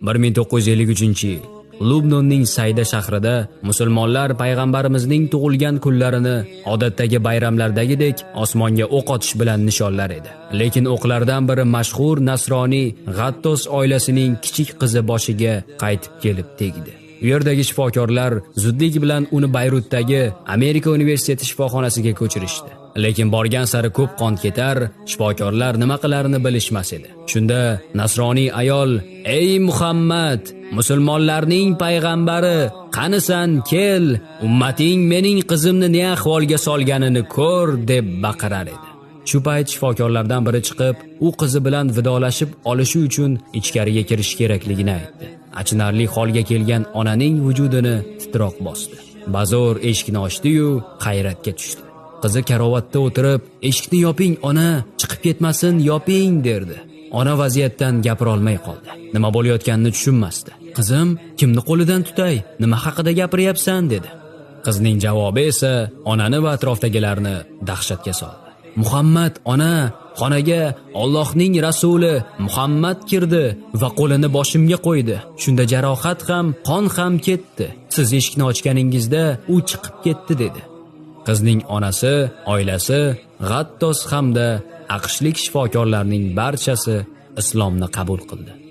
1953-yil Lubnonning Sayda shahrida musulmonlar payg'ambarimizning tug'ilgan kunlarini odatdagi bayramlardagidek osmonga o'q otish bilan nishonlar edi. Lekin o'qlardan biri mashhur nasroniy G'attos oilasining kichik qizi boshiga qaytib kelib tegdi. U yerdagi shifokorlar zudlik bilan uni Bayrutdagi Amerika universiteti shifoxonasiga ko'chirishdi. Lekin borgan sari ko'p qon ketar, shifokorlar nima qilarini bilishmas edi. Shunda nasroniy ayol: "Ey Muhammad, musulmonlarning payg'ambari, qanisan, kel, ummating mening qizimni ne ahvolga solganini ko'r" deb baqirar edi. Shu payt shifokorlardan biri chiqib, u qizi bilan vidolashib olishi uchun ichkariga kirish kerakligini aytdi. Achinarli holga kelgan onaning vujudini titroq bosdi. Bazo'r eshikni ochdi-yu, hayratga tushdi. Qizi karovatda o'tirib, "Eshikni yoping, ona, chiqib ketmasin, yoping" derdi. Ona vaziyatdan gapira olmay qoldi. Nima bo'layotganini tushunmasdi. "Qizim, kimni qo'lidan tutay? Nima haqida gapiryapsan?" dedi. Qizning javobi esa onani va atrofdagilarni dahshatga soldi. "Muhammad, ona, xonaga Allohning rasuli Muhammad kirdi va qo'lini boshimga qo'ydi. Shunda jarohat ham, qon ham ketdi. Siz eshikni ochganingizda u chiqib ketdi" dedi. Qizning onasi, oilasi, G'attos hamda aqshlik shifokorlarning barchasi islomni qabul qildi.